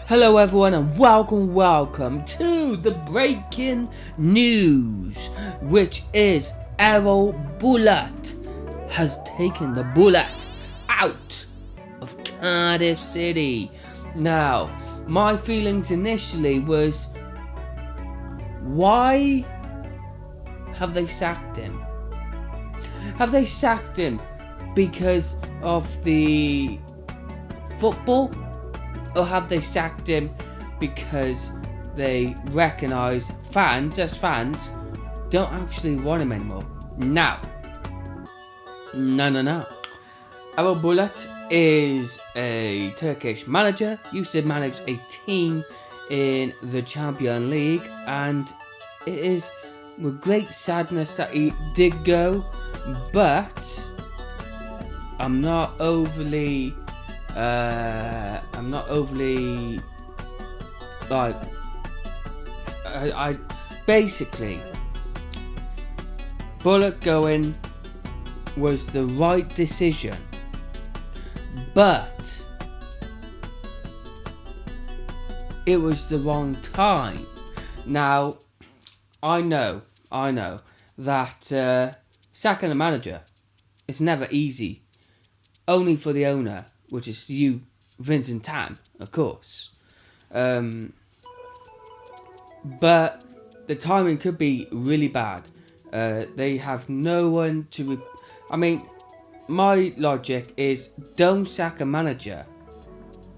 Hello everyone and welcome to the breaking news, which is EROL BULUT has taken the BULUT out of Cardiff City. Now, my feelings initially was, why have they sacked him? Have they sacked him because of the football? Or have they sacked him because they recognise fans don't actually want him anymore? No. EROL BULUT is a Turkish manager, used to manage a team in the Champions League, and it is with great sadness that he did go, but I'm not overly like, I basically, BULUT going was the right decision, but it was the wrong time. Now, I know that sacking a manager is never easy. Only for the owner, which is you, Vincent Tan, of course. But the timing could be really bad. They have no one to... my logic is don't sack a manager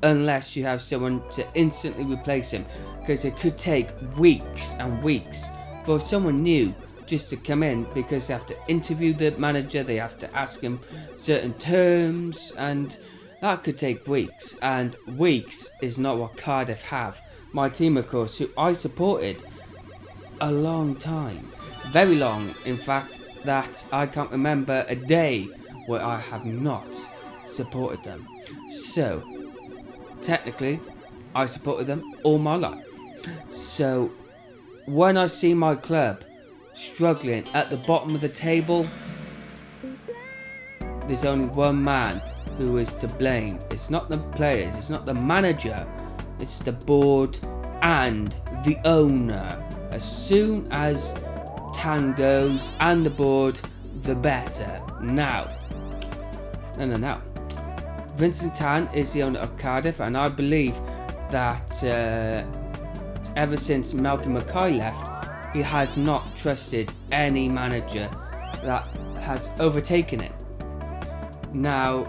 unless you have someone to instantly replace him. Because it could take weeks and weeks for someone new just to come in, because they have to interview the manager, they have to ask him certain terms, and that could take weeks, and weeks is not what Cardiff have. My team, of course, who I supported a long time, very long, in fact, that I can't remember a day where I have not supported them. So technically I supported them all my life. So when I see my club struggling at the bottom of the table, there's only one man who is to blame. It's not the players, it's not the manager, it's the board and the owner. As soon as Tan goes and the board, the better. No. Vincent Tan is the owner of Cardiff, and I believe that ever since Malcolm Mackay left, he has not trusted any manager that has overtaken him. Now,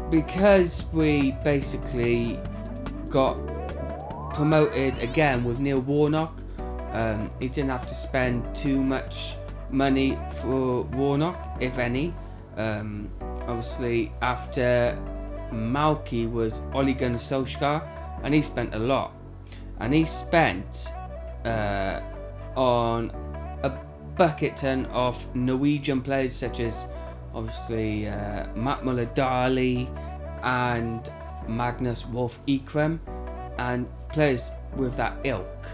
because we basically got promoted again with Neil Warnock, he didn't have to spend too much money for Warnock, if any. Obviously, after Malky was Ole Gunnar Solskjaer, and he spent a lot. And he spent on a bucket ton of Norwegian players, such as obviously Matt Muller-Dali and Magnus Wolf Ekrem, and players with that ilk.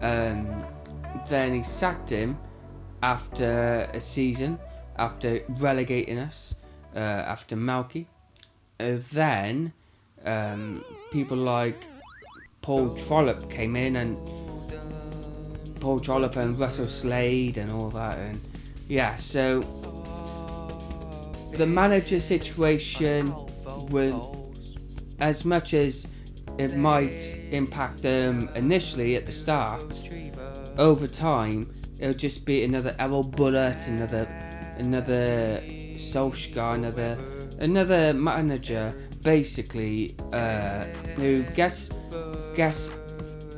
Then he sacked him after a season, after relegating us, after Malky. Then people like Paul Trollope came in, and Paul Trollope and Russell Slade and all that, and yeah, so the manager situation will, as much as it might impact them initially at the start, over time it'll just be another EROL BULUT, another Solskjaer, another manager basically who gets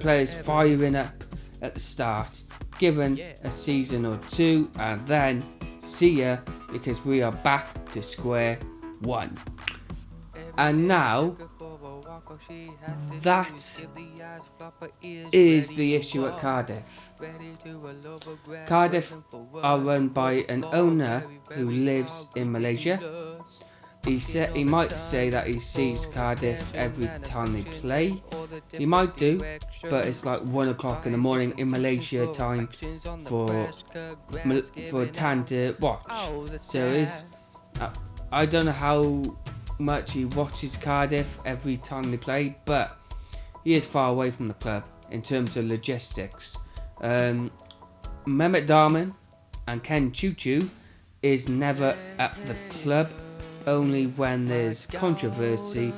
players firing up at the start, given a season or two, and then see ya, because we are back to square one. And now that is the issue at Cardiff. Cardiff are run by an owner who lives in Malaysia. He might say that he sees Cardiff every time they play. He might do, but it's like 1 o'clock in the morning in Malaysia time for Tan to watch. So I don't know how much he watches Cardiff every time they play, but he is far away from the club in terms of logistics. Mehmet Darman and Ken Choo is never at the club, only when there's controversy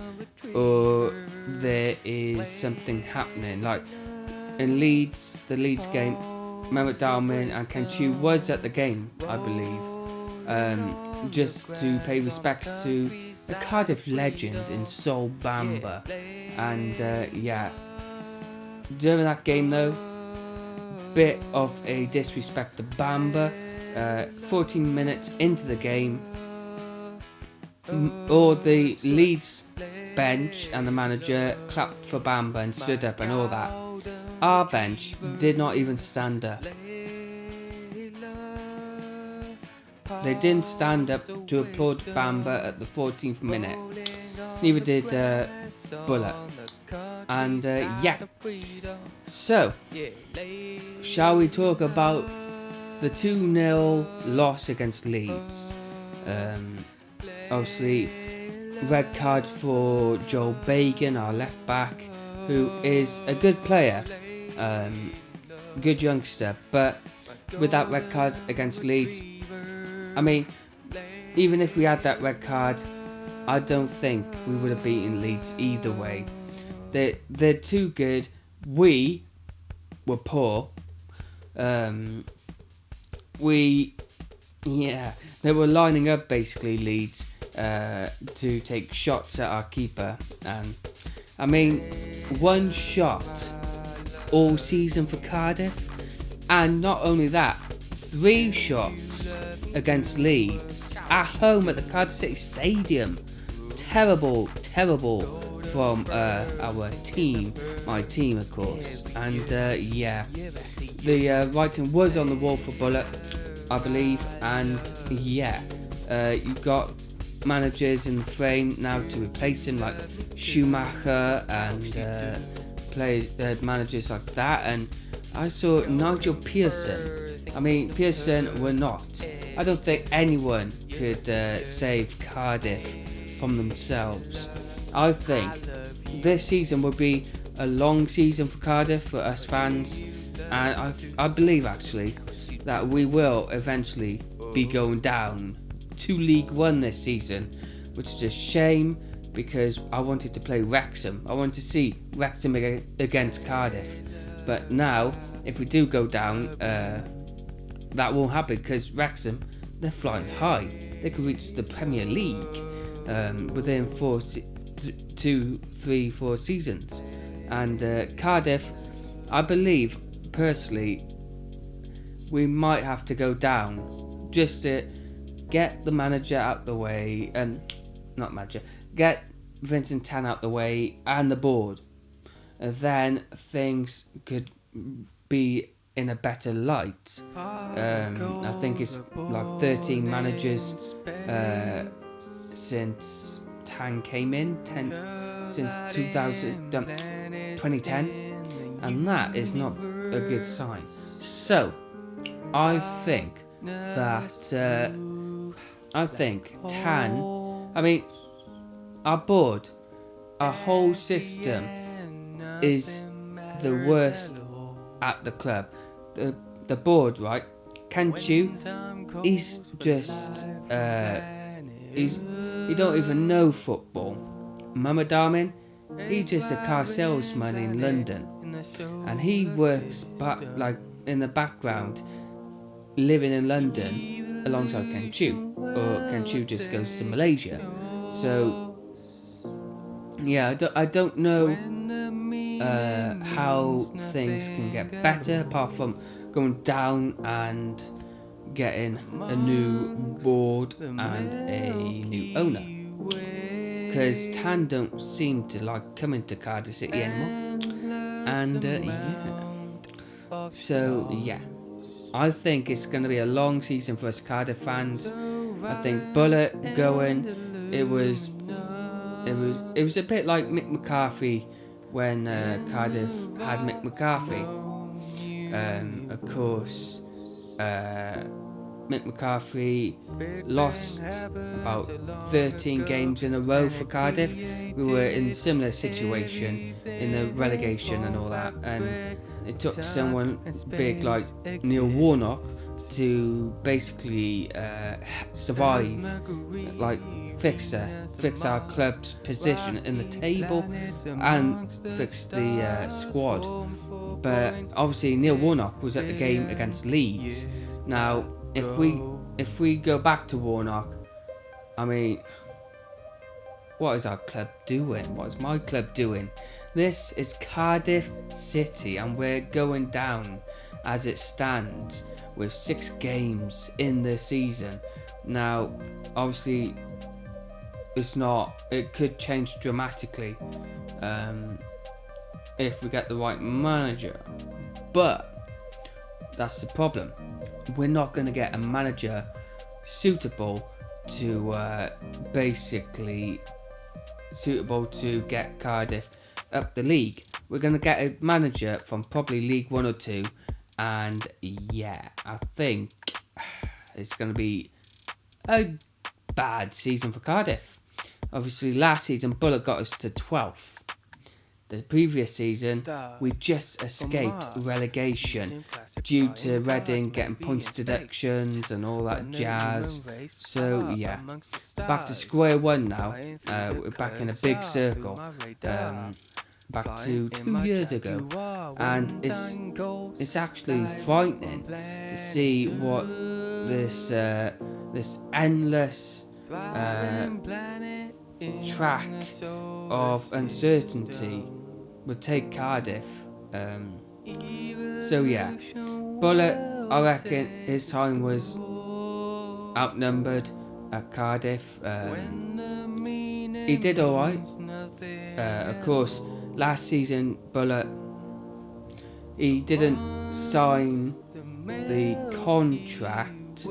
or there is something happening. Like in Leeds, the Leeds game, Mehmet Darman and Ken Choo was at the game, I believe, just to pay respects to the Cardiff legend in Sol Bamba. And during that game though, bit of a disrespect to Bamba. 14 minutes into the game, all the Leeds bench and the manager clapped for Bamba and stood up and all that. Our bench did not even stand up. They didn't stand up to applaud Bamba at the 14th minute. Neither did BULUT. And so shall we talk about the 2-0 loss against Leeds? Obviously, red card for Joel Bagan, our left back, who is a good player, good youngster, but with that red card against Leeds, I mean, even if we had that red card, I don't think we would have beaten Leeds either way. They're too good. We were poor. They were lining up basically, Leeds, to take shots at our keeper. And I mean, one shot all season for Cardiff, and not only that, 3 shots against Leeds at home at the Cardiff City Stadium. Terrible from our team, my team of course. And the writing was on the wall for BULUT, I believe. And you've got managers in the frame now to replace him, like Schumacher and managers like that. And I saw Nigel Pearson. I mean, Pearson were not. I don't think anyone could save Cardiff from themselves. I think this season will be a long season for Cardiff, for us fans, and I believe actually that we will eventually be going down to League One this season, which is a shame because I wanted to play Wrexham. I wanted to see Wrexham against Cardiff, but now if we do go down, that won't happen because Wrexham, they're flying high. They could reach the Premier League within 4 seasons. And Cardiff, I believe personally, we might have to go down just to get the manager out the way, get Vincent Tan out the way and the board. Then things could be in a better light. I think it's like 13 managers since Tan came in, since 2010, and that is not a good sign. So I think that Tan, I mean, our board, our whole system is the worst at the club. The board, right? Ken Choo, he's just he don't even know football. Mehmet Darman, he's just a car salesman in London, and he works in the background, living in London alongside Ken Choo, or Ken Choo just goes to Malaysia. So yeah, I don't know how things can get better apart from going down and getting a new board and a new owner, because Tan don't seem to like coming to Cardiff City anymore. And I think it's going to be a long season for us Cardiff fans. I think BULUT going, it was a bit like Mick McCarthy when Cardiff had Mick McCarthy. Of course, Mick McCarthy lost about 13 games in a row for Cardiff. We were in a similar situation in the relegation and all that, and it took someone big like Neil Warnock to basically survive, like fix our club's position in the table and fix the squad. But obviously Neil Warnock was at the game against Leeds. Now if we go back to Warnock, I mean, what is our club doing? What is my club doing? This is Cardiff City, and we're going down as it stands with 6 games in the season. Now obviously it could change dramatically if we get the right manager, but that's the problem. We're not going to get a manager suitable to get Cardiff up the league. We're going to get a manager from probably League 1 or 2, and yeah, I think it's going to be a bad season for Cardiff. Obviously last season BULUT got us to 12th. The previous season we just escaped relegation due to Reading getting points deductions and all that jazz. So yeah, back to square one now. We're back in a big circle, back to 2 years ago, and it's actually frightening to see what this endless track of uncertainty would take Cardiff. So yeah, BULUT, I reckon his time was outnumbered at Cardiff. He did alright. Of course, last season BULUT, he didn't sign the contract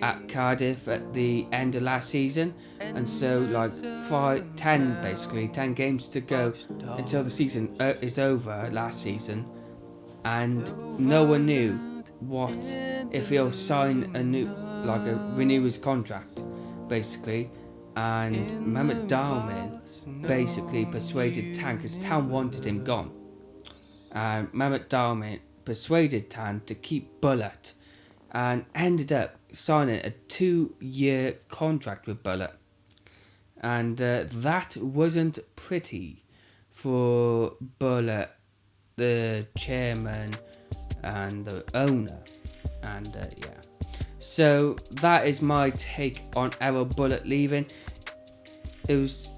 at Cardiff at the end of last season, and so like 10 games to go until the season is over last season, and no one knew what if he'll sign renew his contract basically. And Mehmet Dalman basically persuaded Tan, because Tan wanted him gone, and Mehmet Dalman persuaded Tan to keep BULUT and ended up signing a 2-year contract with BULUT, and that wasn't pretty for BULUT, the chairman and the owner, and yeah. So that is my take on EROL BULUT leaving. It was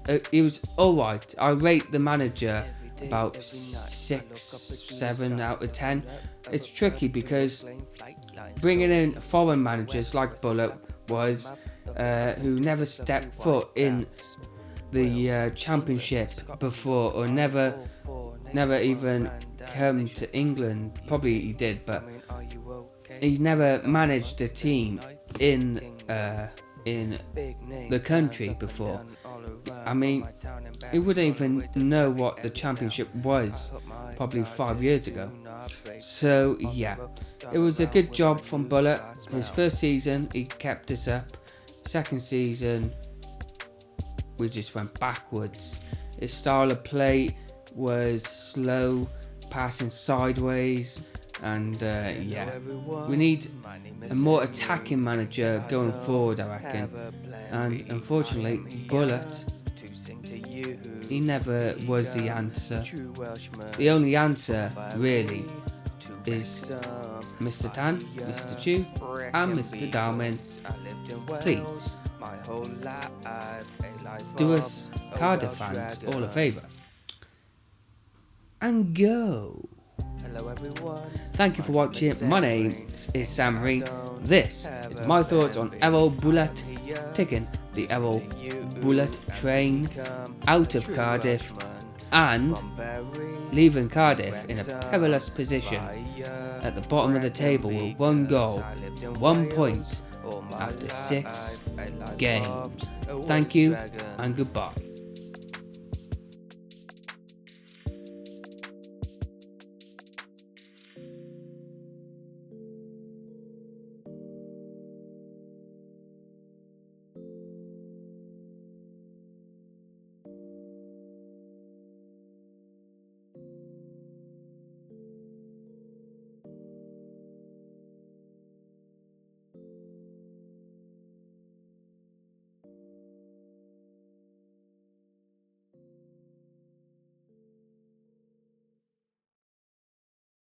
alright. I rate the manager about 6-7 out of 10. It's tricky because bringing in foreign managers like BULUT was, who never stepped foot in the championship before, or never even come to England. Probably he did, but he never managed a team in the country before. I mean, he wouldn't even know what the championship was probably 5 years ago. So yeah, it was a good job from BULUT. His first season he kept us up. Second season we just went backwards. His style of play was slow, passing sideways, and yeah, we need a more attacking manager going forward, I reckon. And unfortunately BULUT, he never was the answer. The only answer really is Mr. Tan, Mr. Chu and Mr. Dalman. Please do us Cardiff fans all a favour and go. Hello everyone. Thank you for watching. My name is Sam Marine. This is my thoughts on EROL BULUT taking the EROL BULUT train out of Cardiff and leaving Cardiff in a perilous position at the bottom of the table with 1 goal, 1 point after 6 games. Thank you and goodbye.